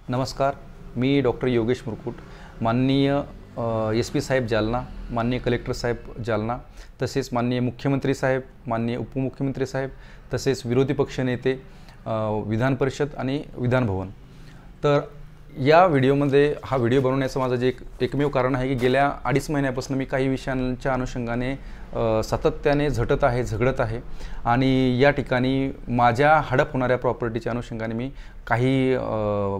नमस्कार, मी डॉक्टर योगेश मुरकुट, माननीय SP साहेब जालना, माननीय कलेक्टर साहेब जालना, तसेच माननीय मुख्यमंत्री साहेब, माननीय उपमुख्यमंत्री साहेब, तसेच विरोधी पक्षनेते, विधान परिषद आणि विधान भवन। तर या व्हिडिओमध्ये हा व्हिडिओ बनवण्याचं माझं जे एकमेव कारण आहे की गेल्या 2.5 महिन्यापासून मी काही विषयांच्या अनुषंगाने सातत्याने झगडत आहे आणि या ठिकाणी माझ्या हडप होणाऱ्या प्रॉपर्टीच्या अनुषंगाने मी काही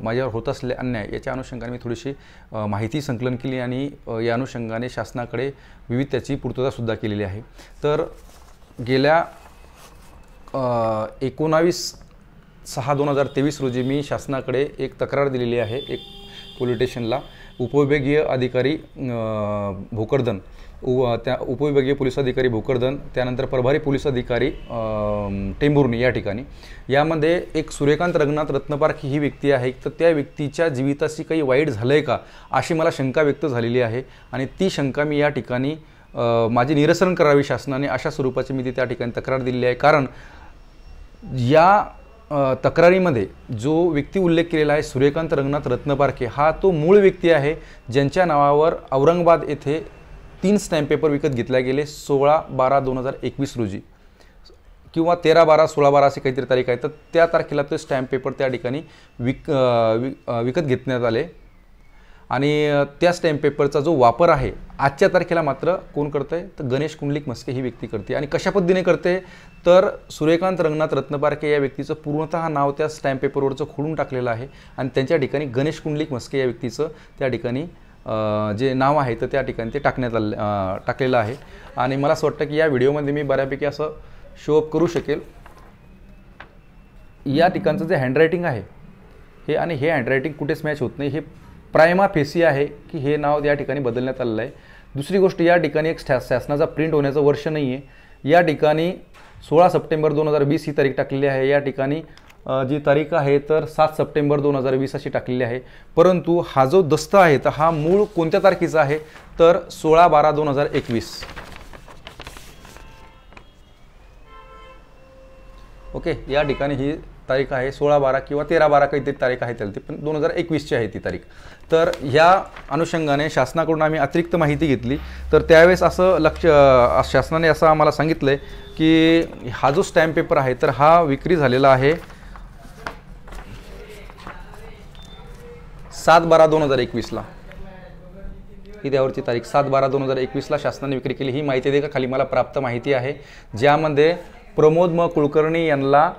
माझ्यावर होत असलेले अन्याय याच्या अनुषंगाने मी थोडीशी माहिती संकलन केली आणि या अनुषंगाने शासनाकडे विविध त्याची पूर्ततासुद्धा केलेली आहे। तर गेल्या 19/6/2023 रोजी मी शासनाकडे एक तक्रार दिलेली आहे। एक पोलीस स्टेशनला उपविभागीय अधिकारी भोकरदन, त्या उपविभागीय पोलीस अधिकारी भोकरदन, त्यानंतर प्रभारी पोलीस अधिकारी टेंभुर्णी या ठिकाणी, यामध्ये एक सूर्यकांत रंगनाथ रत्नपारखी ही व्यक्ती आहे। तर त्या व्यक्तीच्या जीविताशी काही वाईट झालं आहे का अशी मला शंका व्यक्त झालेली आहे आणि ती शंका मी या ठिकाणी माझी निरसन करावी शासनाने अशा स्वरूपाची मी त्या ठिकाणी तक्रार दिलेली आहे। कारण या तक्रारीमध्ये जो व्यक्ती उल्लेख केलेला आहे सूर्यकांत रंगनाथ रत्नपारखे हा तो मूळ व्यक्ती आहे ज्यांच्या नावावर औरंगाबाद येथे 3 स्टॅम्प पेपर विकत घेतले गेले 16/12/2021 रोजी किंवा 13/12/16/12 अशी काहीतरी तारीख आहे। तर त्या तारखेला ते स्टॅम्प पेपर त्या ठिकाणी विकत घेतण्यात आले आणि त्या स्टॅम्प पेपरचा जो वापर आहे आजच्या तारखेला मात्र कोण करतंय तर गणेश कुंडलिक मस्के ही व्यक्ती करते। आणि कशा पद्धतीने करते तर सूर्यकांत रंगनाथ रत्नपारखे या व्यक्तीचं पूर्णतः नाव त्या स्टॅम्प पेपरवरचं खोडून टाकलेलं आहे आणि त्यांच्या ठिकाणी गणेश कुंडलिक मस्के या व्यक्तीचं त्या ठिकाणी जे नाव आहे तर त्या ठिकाणी ते टाकलेलं आहे। आणि मला असं वाटतं की या व्हिडिओमध्ये मी बऱ्यापैकी असं शो अप करू शकेल। या ठिकाणचं जे हँडरायटिंग आहे हे आणि हे हँडरायटिंग कुठेच मॅच होत नाही, हे प्रायमा फेसी आहे की हे नाव या ठिकाणी बदलण्यात आलेलं आहे। दुसरी गोष्ट, या ठिकाणी एक शासनाचा प्रिंट होण्याचं वर्ष नाही आहे। या ठिकाणी 16 सप्टेंबर 2020 ही तारीख टाकलेली आहे। या ठिकाणी जी तारीख आहे तर 7 सप्टेंबर 2020 अशी टाकलेली आहे। परंतु हा जो दस्त आहे तर हा मूळ कोणत्या तारखेचा आहे तर 16/12/2021। ओके, या ठिकाणी ही तारीख आहे 16/12 किंवा 13/12 काहीतरी तारीख आहे त्याला, ती पण 2021ची आहे ती तारीख। तर ह्या अनुषंगाने शासनाकडून आम्ही अतिरिक्त माहिती घेतली तर त्यावेळेस असं शासनाने असं आम्हाला सांगितलं आहे की हा जो स्टॅम्प पेपर आहे तर हा विक्री झालेला आहे 7/12/2021ला। ही त्यावरची तारीख 7/12/2021ला शासनाने विक्री केली। ही माहिती दे का खाली मला प्राप्त माहिती आहे, ज्यामध्ये प्रमोद म कुलकर्णी यांना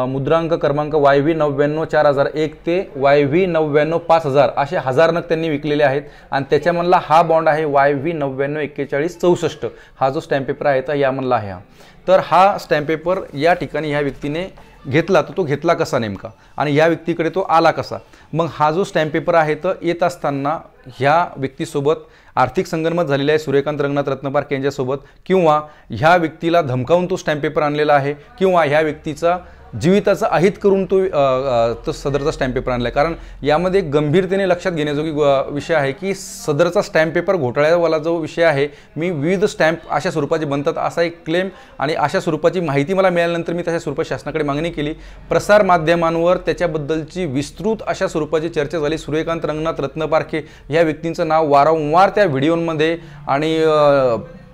मुद्रांक क्रमांक YV 99/4001 ते YV 99/5000 असे 1000 नग त्यांनी विकलेले आहेत आणि त्याच्यामधला हा बॉन्ड आहे YV 99/4164। हा जो स्टॅम्प पेपर आहे तर यामधला आहे हा। तर हा स्टॅम्प पेपर या ठिकाणी ह्या व्यक्तीने घेतला, तर तो घेतला कसा नेमका आणि या व्यक्तीकडे तो आला कसा? मग हा जो स्टॅम्प पेपर आहे तर येत असताना ह्या व्यक्तीसोबत आर्थिक संगनमत झालेली आहे सूर्यकांत रंगनाथ रत्नपारखे यांच्यासोबत, किंवा ह्या व्यक्तीला धमकावून तो स्टॅम्प पेपर आणलेला आहे, किंवा ह्या व्यक्तीचा जीविताचा अहित करून तो सदरचा स्टॅम्प पेपर आणला आहे। कारण यामध्ये गंभीरतेने लक्षात घेण्याजोगी विषय आहे की सदरचा स्टॅम्प पेपर घोटाळ्यावाला जो विषय आहे, मी विविध स्टॅम्प अशा स्वरूपाचे बनतात असा एक क्लेम आणि अशा स्वरूपाची माहिती मला मिळाल्यानंतर मी तशा स्वरूपात शासनाकडे मागणी केली। प्रसार माध्यमांवर त्याच्याबद्दलची विस्तृत अशा स्वरूपाची चर्चा झाली। सूर्यकांत रंगनाथ रत्नपारखे ह्या व्यक्तींचं नाव वारंवार त्या व्हिडिओमध्ये आणि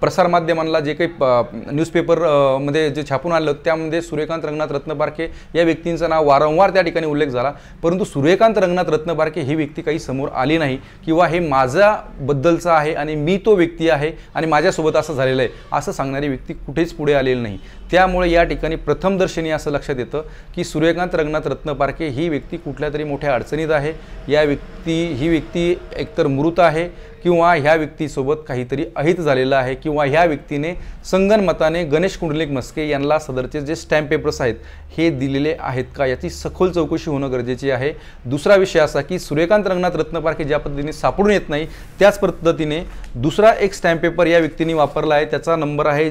प्रसारमाध्यमांना जे काही न्यूजपेपरमध्ये जे छापून आलं त्यामध्ये सूर्यकांत रंगनाथ रत्नपारखे या व्यक्तींचं नाव वारंवार त्या ठिकाणी उल्लेख झाला। परंतु सूर्यकांत रंगनाथ रत्नपारखे ही व्यक्ती काही समोर आली नाही किंवा हे माझ्याबद्दलचं आहे आणि मी तो व्यक्ती आहे आणि माझ्यासोबत असं झालेलं आहे असं सांगणारी व्यक्ती कुठेच पुढे आलेली नाही। त्यामुळे या ठिकाणी प्रथमदर्शनी असं लक्षात येतं की सूर्यकांत रंगनाथ रत्नपारखे ही व्यक्ती कुठल्यातरी मोठ्या अडचणीत आहे। ही व्यक्ती एकतर मृत आहे किंवा ह्या व्यक्तीसोबत काहीतरी अहित झालेलं आहे, किंवा ह्या व्यक्तीने संगनमताने गणेश कुंडलिक मस्के यांना सदरचे जे स्टॅम्प पेपर्स आहेत हे दिलेले आहेत का याची सखोल चौकशी होणं गरजेची आहे। दुसरा विषय असा की सूर्यकांत रंगनाथ रत्नपारखे ज्या पद्धतीने सापडून येत नाही त्याच पद्धतीने दुसरा एक स्टॅम्प पेपर या व्यक्तीने वापरला आहे, त्याचा नंबर आहे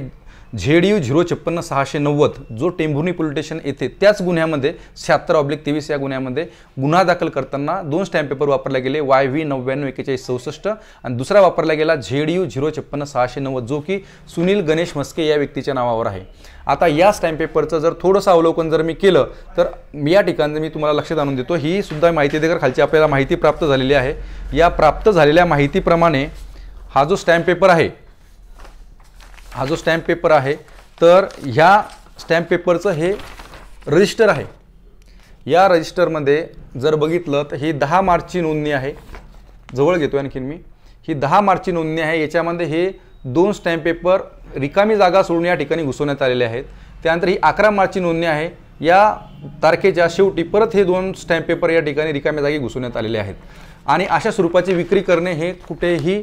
ZU 056-690 जो टेंभुर्णी पोलीस स्टेशन येथे त्याच गुन्ह्यामध्ये 76/23 या गुन्ह्यामध्ये गुन्हा दाखल करताना 2 स्टॅम्प पेपर वापरले गेले YV 994166 आणि दुसरा वापरला गेला ZU 056-690 जो की सुनील गणेश मस्के या व्यक्तीच्या नावावर आहे। आता या स्टॅम्प पेपरचं जर थोडंसं अवलोकन जर मी केलं तर या ठिकाणी मी तुम्हाला लक्षात आणून देतो, ही सुद्धा माहिती देकर खालची आपल्याला माहिती प्राप्त झालेली आहे। या प्राप्त झालेल्या माहितीप्रमाणे हा जो स्टॅम्प पेपर आहे तर ह्या स्टॅम्प पेपरचं हे रजिस्टर आहे। या रजिस्टरमध्ये जर बघितलं तर ही 10 मार्चची नोंदणी आहे, जवळ घेतो आणखीन मी, ही 10 मार्चची नोंदणी आहे। याच्यामध्ये हे 2 स्टॅम्प पेपर रिकामी जागा सोडून या ठिकाणी घुसवण्यात आलेले आहेत। त्यानंतर ही 11 मार्चची नोंदणी आहे, या तारखेच्या शेवटी परत हे 2 स्टॅम्प पेपर या ठिकाणी रिकाम्या जागी घुसवण्यात आलेले आहेत आणि अशा स्वरूपाची विक्री करणे हे कुठेही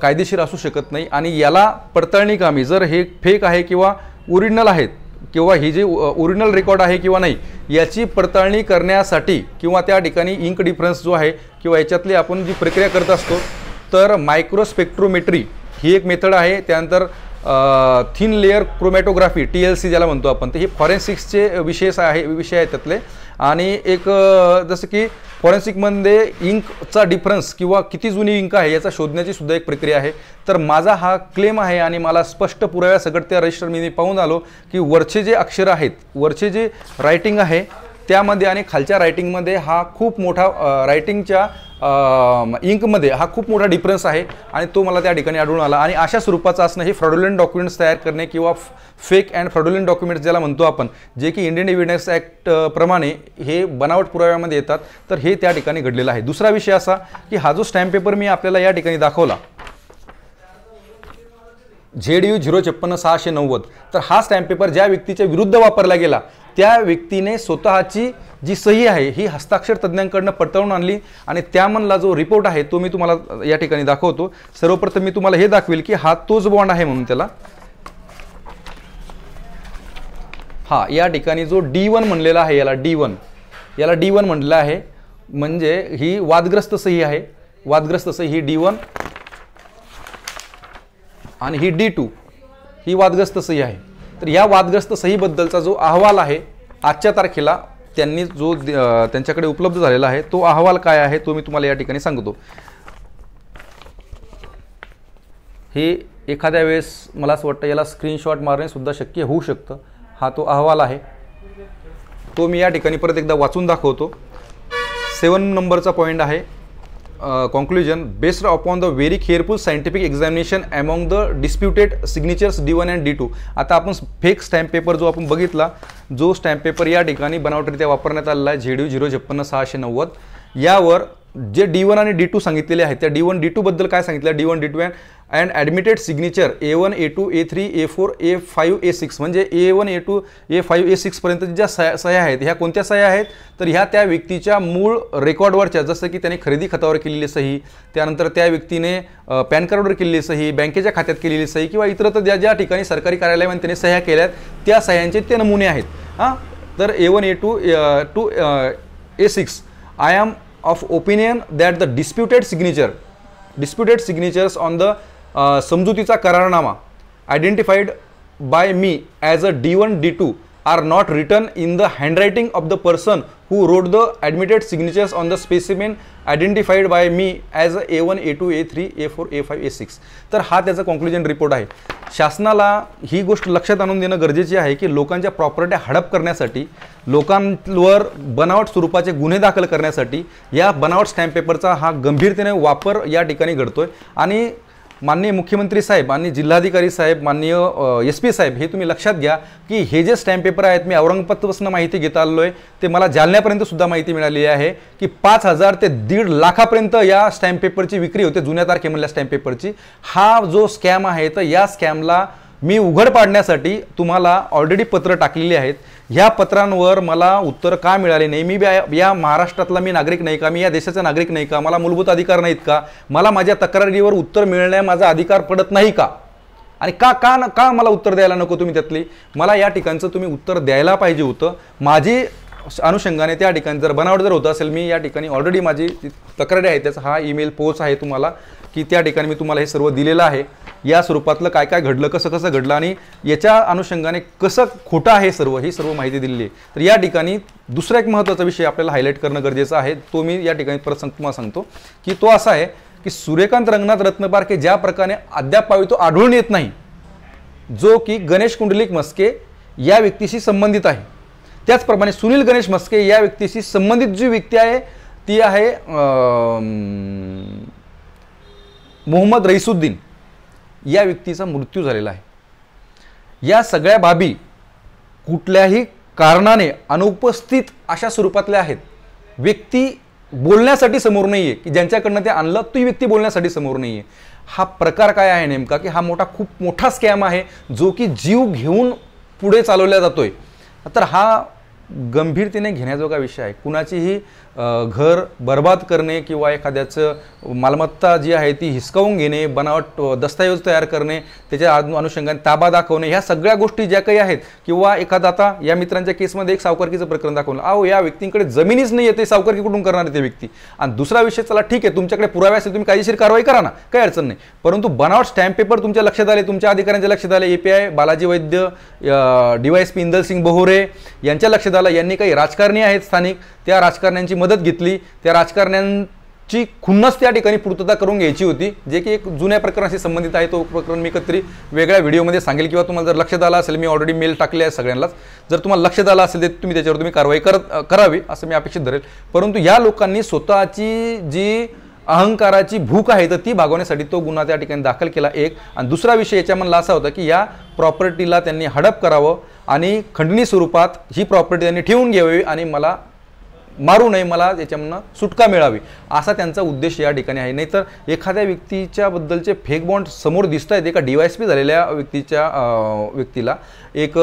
कायदेशीर असू शकत नाही आणि याला पडताळणी कामी जर हे फेक आहे किंवा ओरिजिनल आहेत किंवा ही जे ओरिजिनल रेकॉर्ड आहे किंवा नाही याची पडताळणी करण्यासाठी किंवा त्या ठिकाणी इंक डिफरन्स जो आहे किंवा याच्यातली आपण जी प्रक्रिया करत असतो तर मायक्रोस्पेक्ट्रोमेट्री ही एक मेथड आहे। त्यानंतर थिन लेयर क्रोमॅटोग्राफी TLC ज्याला म्हणतो आपण, तर हे फॉरेन्सिक्सचे विषय आहेत त्यातले आणि एक जसं की फॉरेन्सिकमध्ये इंकचा डिफरन्स किंवा किती जुनी इंक आहे याचा शोधण्याची सुद्धा एक प्रक्रिया आहे। तर माझा हा क्लेम आहे आणि मला स्पष्ट पुराव्यासकट त्या रजिस्टर मी पाहून आलो की वरचे जे अक्षर आहेत, वरचे जे रायटिंग आहे त्यामध्ये आणि खालच्या रायटिंगमध्ये हा खूप मोठा रायटिंगच्या इंकमध्ये हा खूप मोठा डिफरन्स आहे आणि तो मला त्या ठिकाणी आढळून आला आणि अशा स्वरूपाचं असणं हे फ्रॉडुलंट डॉक्युमेंट्स तयार करणे किंवा फेक अँड फ्रॉडुलंट डॉक्युमेंट्स ज्याला म्हणतो आपण, जे की इंडियन एव्हिडन्स ॲक्ट प्रमाणे हे बनावट पुराव्यामध्ये येतात, तर हे त्या ठिकाणी घडलेलं आहे। दुसरा विषय असा की हा जो स्टॅम्प पेपर मी आपल्याला या ठिकाणी दाखवला ZU 056-690 तर हा स्टॅम्प पेपर ज्या व्यक्तीच्या विरुद्ध वापरला गेला त्या व्यक्तीने स्वतःची जी सही आहे ही हस्ताक्षर तज्ञांकडून पडताळून आणली आणि त्यामधला जो रिपोर्ट आहे तो मी तुम्हाला या ठिकाणी दाखवतो। सर्वप्रथम मी तुम्हाला हे दाखवेल की हा तोच बॉन्ड आहे म्हणून त्याला हा या ठिकाणी जो D1 म्हणलेला आहे याला D1 म्हणलेला आहे, म्हणजे ही वादग्रस्त सही आहे। वादग्रस्त सही ही D1 आणि ही D2 ही वादग्रस्त सही आहे। तर या वादग्रस्त सहीबद्दलचा जो अहवाल आहे आजच्या तारखेला त्यांनी जो त्यांच्याकडे उपलब्ध झालेला आहे तो अहवाल काय आहे तो मी तुम्हाला या ठिकाणी सांगतो। हे एखाद्या वेळेस मला असं वाटतं याला स्क्रीनशॉट मारणे सुद्धा शक्य होऊ शकतं। हा तो अहवाल आहे, तो मी या ठिकाणी परत एकदा वाचून दाखवतो। 7 नंबरचा पॉईंट आहे, conclusion based upon the very careful scientific examination among the disputed signatures D1 and D2। आता आपण फेक स्टॅम्प पेपर जो आपण बघितला, जो स्टॅम्प पेपर या ठिकाणी बनावटीरित्या वापरण्यात आलेला आहे ZU 056-690 यावर जे D1 आणि D2 सांगितलेले आहेत त्या D1 D2 बद्दल काय सांगितलं, D1 D2 and admitted signature A1 A2 A3 A4 A5 A6 म्हणजे A1 A2 A5 A6 पर्यंत ज्या सह्या आहेत ह्या कोणत्या सह्या आहेत तर ह्या त्या व्यक्तीच्या मूळ रेकॉर्डवरच्या, जसं की त्याने खरेदी खतावर केलेली सही, त्यानंतर त्या व्यक्तीने पॅन कार्डवर केलेली सही, बँकेच्या खात्यात केलेली सही किंवा इतरत्र ज्या ज्या ठिकाणी सरकारी कार्यालयामध्ये त्याने सह्या केल्यात त्या सह्यांचे ते नमुने आहेत। हां, तर A1 A2 to A6 I am of opinion that the disputed signatures on the समजुतीचा करारनामा identified by me as a D1 D2 are not written in the handwriting of the person who wrote the admitted signatures on the specimen identified by me as a A1 A2 A3 A4 A5 A6। तर हा त्याचा conclusion report आहे। शासनाला ही गोष्ट लक्षात आणून देणं गरजेचे आहे की लोकांच्या प्रॉपर्ट्या हडप करण्यासाठी, लोकांवर बनावट स्वरूपाचे गुन्हे दाखल करण्यासाठी या बनावट स्टॅम्प पेपरचा हा गंभीरतेने वापर या ठिकाणी घडतोय आणि माननीय मुख्यमंत्री साहेब आणि जिल्हाधिकारी साहेब, माननीय SP साहेब, हे तुम्ही लक्षात घ्या की हे जे स्टॅम्प पेपर आहेत मी औरंगाबादपासून माहिती घेत आलो आहे ते मला जालन्यापर्यंत सुद्धा माहिती मिळाली आहे की 5,000 ते 1.5 लाखापर्यंत या स्टॅम्प पेपरची विक्री होते जुन्या तारखेमधल्या स्टॅम्प पेपरची। हा जो स्कॅम आहे तर या स्कॅमला मी उघड पाडण्यासाठी तुम्हाला ऑलरेडी पत्र टाकलेली आहेत। ह्या पत्रांवर मला उत्तर का मिळाले नाही? मी या महाराष्ट्रातला मी नागरिक नाही का? मी या देशाचा नागरिक नाही का? मला मूलभूत अधिकार नाहीत का? मला माझ्या तक्रारीवर उत्तर मिळण्या माझा अधिकार पडत नाही का? आणि का का का मला उत्तर द्यायला नको तुम्ही त्यातली? मला या ठिकाणचं तुम्ही उत्तर द्यायला पाहिजे होतं। माझी अनुषंगाने त्या ठिकाणी जर बनावट जर होत असेल, मी या ठिकाणी ऑलरेडी माझी तक्रारी आहे त्याचा हा ईमेल पोच आहे तुम्हाला की त्या ठिकाणी मी तुम्हाला हे सर्व दिलेलं आहे, या स्वरूपातलं काय काय घडलं, कसं कसं घडलं आणि याच्या अनुषंगाने कसं खोटं आहे सर्व, ही सर्व माहिती दिलेली आहे. तर या ठिकाणी दुसरा एक महत्त्वाचा विषय आपल्याला हायलाईट करणं गरजेचं आहे, तो मी या ठिकाणी परत तुम्हाला सांगतो की तो असा आहे की सूर्यकांत रंगनाथ रत्नपारखे ज्या प्रकारे अद्याप तो आढळून येत नाही, जो की गणेश कुंडलिक म्हस्के या व्यक्तीशी संबंधित आहे. त्याचप्रमाणे सुनील गणेश म्हस्के या व्यक्तीशी संबंधित जी व्यक्ती आहे ती आहे मोहम्मद रईसुद्दीन, या व्यक्तीचा मृत्यू झालेला आहे. या सगळ्या बाबी कुठल्याही कारणाने अनुपस्थित अशा स्वरूपातल्या आहेत. व्यक्ती बोलण्यासाठी समोर नाही आहे, की ज्यांच्याकडनं ते आणलं ती व्यक्ती बोलण्यासाठी समोर नाही आहे. हा प्रकार काय आहे नेमका, की हा खूप मोठा स्कॅम आहे, जो की जीव घेऊन पुढे चालवला जातोय. तर हा गंभीरतेने घेण्याजोगा विषय आहे. कुणाचीही घर बर्बाद करणे किंवा एखाद्याचं मालमत्ता जी आहे ती हिसकावून घेणे, बनावट दस्तऐवज तयार करणे, त्याच्या अनुषंगाने ताबा दाखवणे, ह्या सगळ्या गोष्टी ज्या काही आहेत, किंवा एखादा आता या मित्रांच्या केसमध्ये एक सावकारकीचं प्रकरण दाखवलं. अहो, या व्यक्तींकडे जमिनीच नाही आहे, ते सावकारकी कुठून करणार ते व्यक्ती. आणि दुसरा विषय, चला ठीक आहे, तुमच्याकडे पुरावे असेल, तुम्ही कायदेशीर कारवाई करा ना, काही अडचण नाही. परंतु बनावट स्टॅम्प पेपर तुमच्या लक्षात आले, तुमच्या अधिकाऱ्यांच्या लक्षात आले, API बालाजी वैद्य, DYSP इंदरसिंग बोहोरे यांच्या लक्षात आलं. यांनी काही राजकारणी आहेत स्थानिक, त्या राजकारण्यांची मदत घेतली. त्या राजकारण्यांची खुन्नस त्या ठिकाणी पूर्तता करून घ्यायची होती, जे की एक जुन्या प्रकरणाशी संबंधित आहे. तो प्रकरण मी कधीतरी वेगळ्या व्हिडिओमध्ये सांगेल, किंवा तुम्हाला जर लक्षात आलं असेल, मी ऑलरेडी मेल टाकले आहे सगळ्यांनाच, जर तुम्हाला लक्षात आलं असेल तर तुम्ही त्याच्यावर कारवाई करावी असं मी अपेक्षित धरेल. परंतु या लोकांनी स्वतःची जी अहंकाराची भूक आहे तर ती भागवण्यासाठी तो गुन्हा त्या ठिकाणी दाखल केला एक. आणि दुसरा विषय याच्यामधला असा होता की या प्रॉपर्टीला त्यांनी हडप करावं आणि खंडणी स्वरूपात ही प्रॉपर्टी त्यांनी ठेवून घ्यावी आणि मला मारू नये, मला याच्यामधनं सुटका मिळावी, असा त्यांचा उद्देश या ठिकाणी आहे. नाहीतर एखाद्या व्यक्तीच्या बद्दलचे फेक बॉन्ड समोर दिसत आहेत. एका DYSP झालेल्या व्यक्तीला एक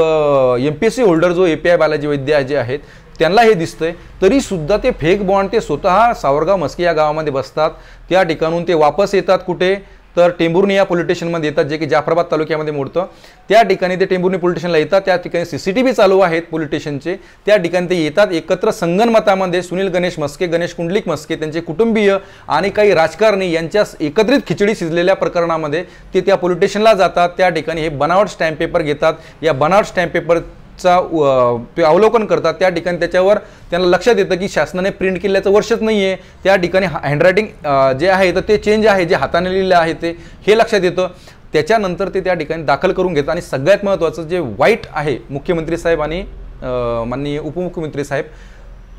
MPSC होल्डर जो API बालाजी वैद्य जे आहेत त्यांना हे दिसतंय, तरी सुद्धा ते फेक बॉन्ड ते स्वतः सावरगाव म्हस्के या गावामध्ये बसतात. त्या ठिकाणून ते वापस येतात कुठे तर टेंभुर्णी या पोलीस स्टेशनमध्ये येतात, जे की जाफराबाद तालुक्यामध्ये मोडतं. त्या ठिकाणी ते टेंभुर्णी पोलीस स्टेशनला येतात. त्या ठिकाणी CCTV चालू आहेत पोलीस स्टेशनचे. त्या ठिकाणी ते येतात एकत्र संगनमतामध्ये. सुनील गणेश म्हस्के, गणेश कुंडलिक म्हस्के, त्यांचे कुटुंबीय आणि काही राजकारणी यांच्या एकत्रित खिचडी शिजलेल्या प्रकरणामध्ये ते त्या पोलीस स्टेशनला जातात. त्या ठिकाणी हे बनावट स्टॅम्प पेपर घेतात. या बनावट स्टॅम्प पेपर ते अवलोकन करतात. त्या ठिकाणी त्याच्यावर त्यांना लक्षात येतं की शासनाने प्रिंट केल्याचं वर्षच नाही आहे. त्या ठिकाणी हँडरायटिंग जे आहे तर ते चेंज आहे, जे हाताने लिहिलं आहे ते हे लक्षात येतं. त्याच्यानंतर ते त्या ठिकाणी दाखल करून घेतात. आणि सगळ्यात महत्त्वाचं जे वाईट आहे, मुख्यमंत्री साहेब आणि माननीय उपमुख्यमंत्री साहेब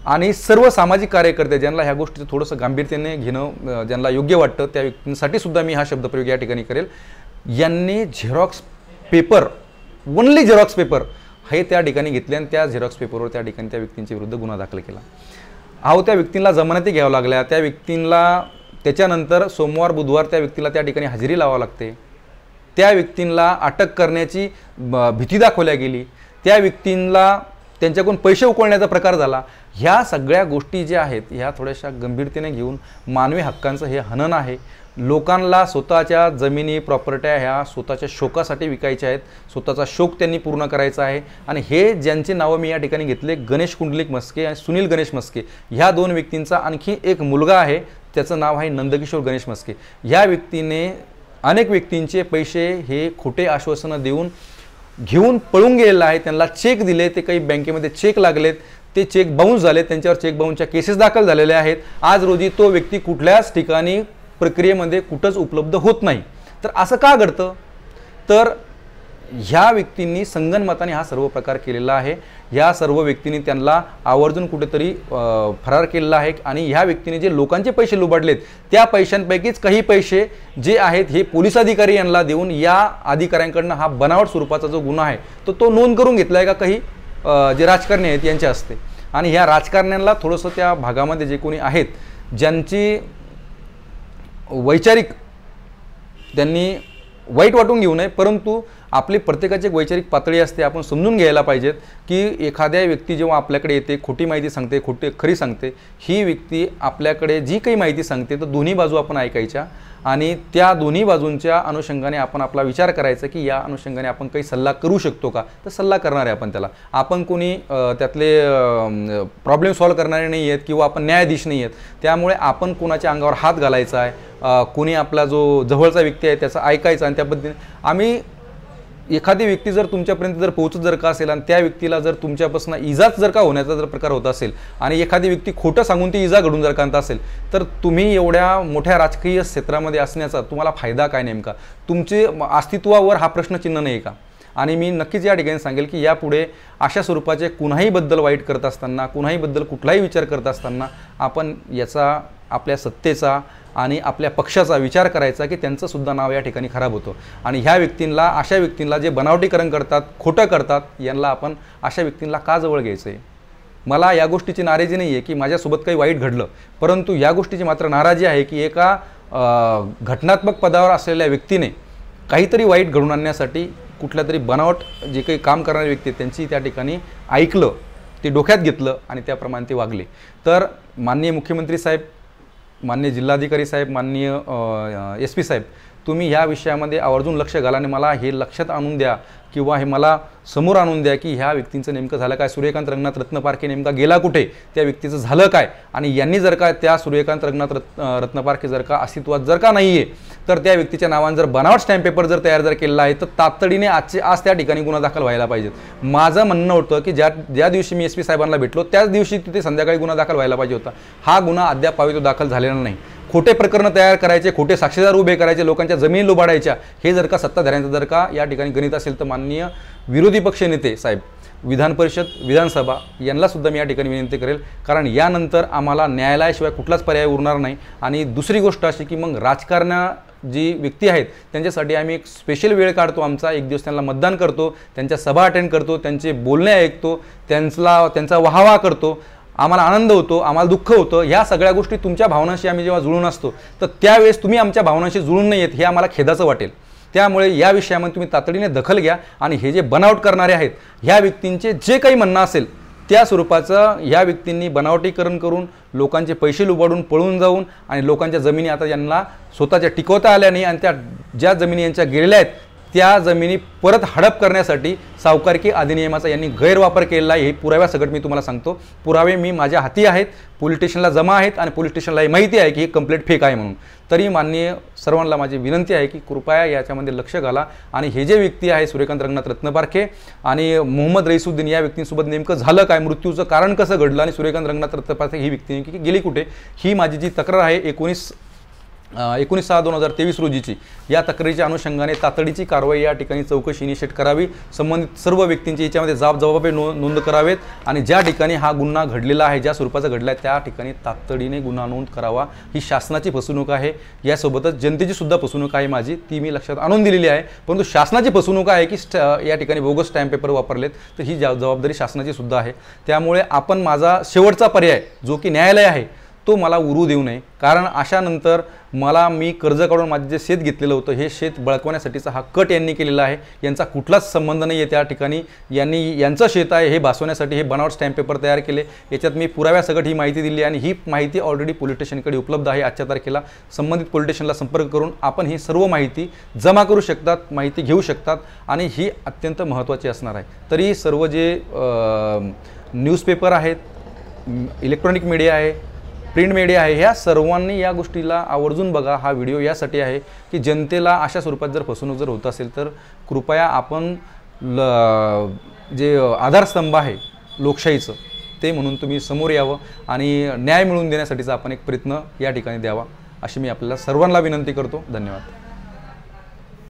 आणि सर्व सामाजिक कार्यकर्ते ज्यांना ह्या गोष्टीचं थोडंसं गांभीर्याने घेणं ज्यांना योग्य वाटतं त्या व्यक्तींसाठी सुद्धा मी हा शब्दप्रयोग या ठिकाणी करेल. यांनी Xerox paper, only Xerox paper हे त्या ठिकाणी घेतले आणि त्या झेरॉक्स पेपरवर त्या ठिकाणी त्या व्यक्तींच्या विरुद्ध गुन्हा दाखल केला. अहो, त्या व्यक्तींना जमानती घ्यावं लागल्या. त्या व्यक्तींना त्याच्यानंतर सोमवार बुधवार त्या व्यक्तीला त्या ठिकाणी हजेरी लावावं लागते. त्या व्यक्तींना अटक करण्याची भीती दाखवल्या गेली. त्या व्यक्तींना त्यांच्याकडून पैसे उकळण्याचा प्रकार झाला. ह्या सगळ्या गोष्टी ज्या आहेत ह्या थोड्याशा गंभीरतेने घेऊन मानवी हक्कांचं हे हनन आहे. लोकांना स्वतःच्या जमिनी प्रॉपर्ट्या ह्या स्वतःच्या शोकासाठी विकायच्या आहेत. स्वतःचा शोक त्यांनी पूर्ण करायचा आहे. आणि हे ज्यांची नावं मी या ठिकाणी घेतले, गणेश कुंडलिक म्हस्के आणि सुनील गणेश म्हस्के, ह्या दोन व्यक्तींचा आणखी एक मुलगा आहे, त्याचं नाव आहे नंदकिशोर गणेश म्हस्के. ह्या व्यक्तीने अनेक व्यक्तींचे पैसे हे खोटे आश्वासनं देऊन घेऊन पळून गेलेला आहे. त्यांना चेक दिले, ते काही बँकेमध्ये चेक लागलेत, ते चेक बाउन्स झाले, त्यांच्यावर चेक बाउन्सच्या केसेस दाखल झालेल्या आहेत. आज रोजी तो व्यक्ती कुठल्याच ठिकाणी प्रक्रियेमध्ये कुठंच उपलब्ध होत नाही. तर असं का घडतं? तर ह्या व्यक्तींनी संगनमताने हा सर्व प्रकार केलेला आहे. ह्या सर्व व्यक्तींनी त्यांना आवर्जून कुठेतरी फरार केलेला आहे. आणि ह्या व्यक्तीने जे लोकांचे पैसे लुबाडलेत त्या पैशांपैकीच काही पैसे जे आहेत हे पोलीस अधिकारी यांना देऊन या अधिकाऱ्यांकडनं हा बनावट स्वरूपाचा जो गुन्हा आहे तो नोंद करून घेतला आहे का काही जे राजकारणी आहेत यांच्या हस्ते. आणि ह्या राजकारण्यांना थोडंसं त्या भागामध्ये जे कोणी आहेत ज्यांची वैचारिक त्यांनी वाईट वाटून घेऊ नये, परंतु आपली प्रत्येकाची एक वैचारिक पातळी असते. आपण समजून घ्यायला पाहिजेत की एखाद्या व्यक्ती जेव्हा आपल्याकडे येते, खोटी माहिती सांगते, खरी सांगते, ही व्यक्ती आपल्याकडे जी काही माहिती सांगते तर दोन्ही बाजू आपण ऐकायच्या आणि त्या दोन्ही बाजूंच्या अनुषंगाने आपण आपला विचार करायचा की या अनुषंगाने आपण काही सल्ला करू शकतो का, तर सल्ला करणार आहे आपण त्याला. आपण कोणी त्यातले प्रॉब्लेम सॉल्व्ह करणारे नाही आहेत किंवा आपण न्यायाधीश नाही आहेत. त्यामुळे आपण कोणाच्या अंगावर हात घालायचा आहे, कोणी आपला जो जवळचा व्यक्ती आहे त्याचं ऐकायचं आणि त्या पद्धतीने आम्ही एखादी व्यक्ती जर तुमच्यापर्यंत जर पोहोचत जर का असेल आणि त्या व्यक्तीला जर तुमच्यापासून इजाच जर का होण्याचा जर प्रकार होत असेल आणि एखादी व्यक्ती खोटं सांगून ती इजा घडून जर का आणत असेल तर तुम्ही एवढ्या मोठ्या राजकीय क्षेत्रामध्ये असण्याचा तुम्हाला फायदा काय नेमका, तुमचे अस्तित्वावर हा प्रश्नचिन्ह नाही का. आणि मी नक्कीच या ठिकाणी सांगेल की यापुढे अशा स्वरूपाचे कुणाहीबद्दल वाईट करत असताना, कुणाहीबद्दल कुठलाही विचार करत असताना आपण याचा आपल्या सत्तेचा आणि आपल्या पक्षाचा विचार करायचा की त्यांचं सुद्धा नाव या ठिकाणी खराब होतं. आणि ह्या व्यक्तींना, अशा व्यक्तींना जे बनावटीकरण करतात, खोटं करतात, यांना आपण अशा व्यक्तींना का जवळ घ्यायचं आहे. मला या गोष्टीची नाराजी नाही आहे की माझ्यासोबत काही वाईट घडलं, परंतु या गोष्टीची मात्र नाराजी आहे की एका घटनात्मक पदावर असलेल्या व्यक्तीने काहीतरी वाईट घडून आणण्यासाठी कुठल्या तरी बनावट जे काही काम करणारे व्यक्ती त्यांची त्या ठिकाणी ऐकलं, ते डोक्यात घेतलं आणि त्याप्रमाणे ते वागले. तर माननीय मुख्यमंत्री साहेब, माननीय जिल्हाधिकारी साहेब, माननीय SP साहेब, तुम्ही ह्या विषयामध्ये आवर्जून लक्ष घाला आणि मला हे लक्षात आणून द्या किंवा हे मला समोर आणून द्या की ह्या व्यक्तींचं नेमकं झालं काय, सूर्यकांत रंगनाथ रत्नपारखे नेमका गेला कुठे, त्या व्यक्तीचं झालं काय. आणि यांनी जर का त्या सूर्यकांत रंगनाथ रत्नपारखे जर का अस्तित्वात जर का नाही आहे तर त्या व्यक्तीच्या नावाने जर बनावट स्टॅम्प पेपर जर तयार जर केलेला आहे तर तातडीने आज त्या ठिकाणी गुन्हा दाखल व्हायला पाहिजेत. माझं म्हणणं होतं की ज्या दिवशी मी SP साहेबांना भेटलो त्याच दिवशी तिथे संध्याकाळी गुन्हा दाखल व्हायला पाहिजे होता. हा गुन्हा अद्याप तो दाखल झालेला नाही. खोटे प्रकरण तयार करायचे, खोटे साक्षीदार उभे करायचे, लोकांच्या जमिनी लुबाडायच्या, हे जर का सत्ताधाऱ्यांचं जर का या ठिकाणी गणित असेल तर माननीय विरोधी पक्ष नेते साहेब, विधान परिषद, विधानसभा यांना सुद्धा मी या ठिकाणी विनंती करेल, कारण यानंतर आम्हाला न्यायालयाशिवाय कुठलाच पर्याय उरणार नाही. आणि दुसरी गोष्ट अशी की मग राजकारणा जी व्यक्ती आहेत त्यांच्यासाठी आम्ही एक स्पेशल वेळ काढतो आमचा, एक दिवस त्यांना मतदान करतो, त्यांच्या सभा अटेंड करतो, त्यांचे बोलणे ऐकतो, त्यांचा वाहवा करतो. आम्हाला आनंद होतो, आम्हाला दुःख होतं. ह्या सगळ्या गोष्टी तुमच्या भावनांशी आम्ही जेव्हा जुळून असतो तर त्यावेळेस तुम्ही आमच्या भावनांशी जुळून नाही येत हे आम्हाला खेदाचं वाटेल. त्यामुळे या विषयामध्ये तुम्ही तातडीने दखल घ्या आणि हे जे बनावट करणारे आहेत ह्या व्यक्तींचे जे काही म्हणणं असेल त्या स्वरूपाचं ह्या व्यक्तींनी बनावटीकरण करून लोकांचे पैसे लुबाडून पळून जाऊन आणि लोकांच्या जमिनी आता यांना स्वतःच्या टिकवता आल्या नाही आणि त्या ज्या जमिनी यांच्या गेलेल्या आहेत त्या जमिनी परत हडप करण्यासाठी सावकारकी अधिनियमाचा यांनी गैरवापर केलेला आहे. हे पुराव्यासकट मी तुम्हाला सांगतो. पुरावे मी माझ्या हाती आहेत, पोलीस स्टेशनला जमा आहेत आणि पोलीस स्टेशनला हे माहिती आहे की ही कंप्लेंट फेक आहे म्हणून. तरी माननीय सर्वांना माझी विनंती आहे की कृपया याच्यामध्ये लक्ष घाला आणि हे जे व्यक्ती आहे सूर्यकांत रंगनाथ रत्नपारखे आणि मोहम्मद रईसुद्दीन या व्यक्तींसोबत नेमकं झालं काय, मृत्यूचं कारण कसं घडलं आणि सूर्यकांत रंगनाथ रत्नपारखे ही व्यक्ती नेमकी गेली कुठे, ही माझी जी तक्रार आहे 19/6/2023 रोजीची, या तक्रारीच्या अनुषंगाने तातडीची कारवाई या ठिकाणी चौकशी इनिशिएट करावी. संबंधित सर्व व्यक्तींची याच्यामध्ये जबाबदारी नोंद करावेत आणि ज्या ठिकाणी हा गुन्हा घडलेला आहे, ज्या स्वरूपाचा घडला आहे त्या ठिकाणी तातडीने गुन्हा नोंद करावा. ही शासनाची फसवणूक आहे, यासोबतच जनतेची सुद्धा फसवणूक आहे माझी, ती मी लक्षात आणून दिलेली आहे. परंतु शासनाची फसवणूक आहे की या ठिकाणी बोगस स्टॅम्प पेपर वापरलेत, तर ही जबाबदारी शासनाची सुद्धा आहे. त्यामुळे आपण माझा शेवटचा पर्याय जो की न्यायालय आहे तो मला उरू देऊ नये, कारण अशानंतर मी कर्ज काढून माझे जे शेत घेतलेलं होतं हे शेत बळकवण्यासाठीचा हा कट यांनी केलेला आहे. यांचा कुठलाच संबंध नाही आहे. त्या ठिकाणी यांचं शेत आहे हे भासवण्यासाठी हे बनावट स्टॅम्प पेपर तयार केले. याच्यात मी पुराव्यासकट ही माहिती दिली आणि ही माहिती ऑलरेडी पोलीस स्टेशनकडे उपलब्ध आहे. आजच्या तारखेला संबंधित पोलीस स्टेशनला संपर्क करून आपण ही सर्व माहिती जमा करू शकतात, माहिती घेऊ शकतात आणि ही अत्यंत महत्त्वाची असणार आहे. तरी सर्व जे न्यूजपेपर आहेत, इलेक्ट्रॉनिक मीडिया आहे, प्रिंट मीडिया आहे, ह्या सर्वांनी या गोष्टीला आवर्जून बघा. हा व्हिडिओ यासाठी आहे की जनतेला अशा स्वरूपात जर फसवणूक जर होत असेल तर कृपया आपण जे आधारस्तंभ आहे लोकशाहीचं ते म्हणून तुम्ही समोर यावं आणि न्याय मिळवून देण्यासाठीचा आपण एक प्रयत्न या ठिकाणी द्यावा, अशी मी आपल्याला सर्वांना विनंती करतो. धन्यवाद.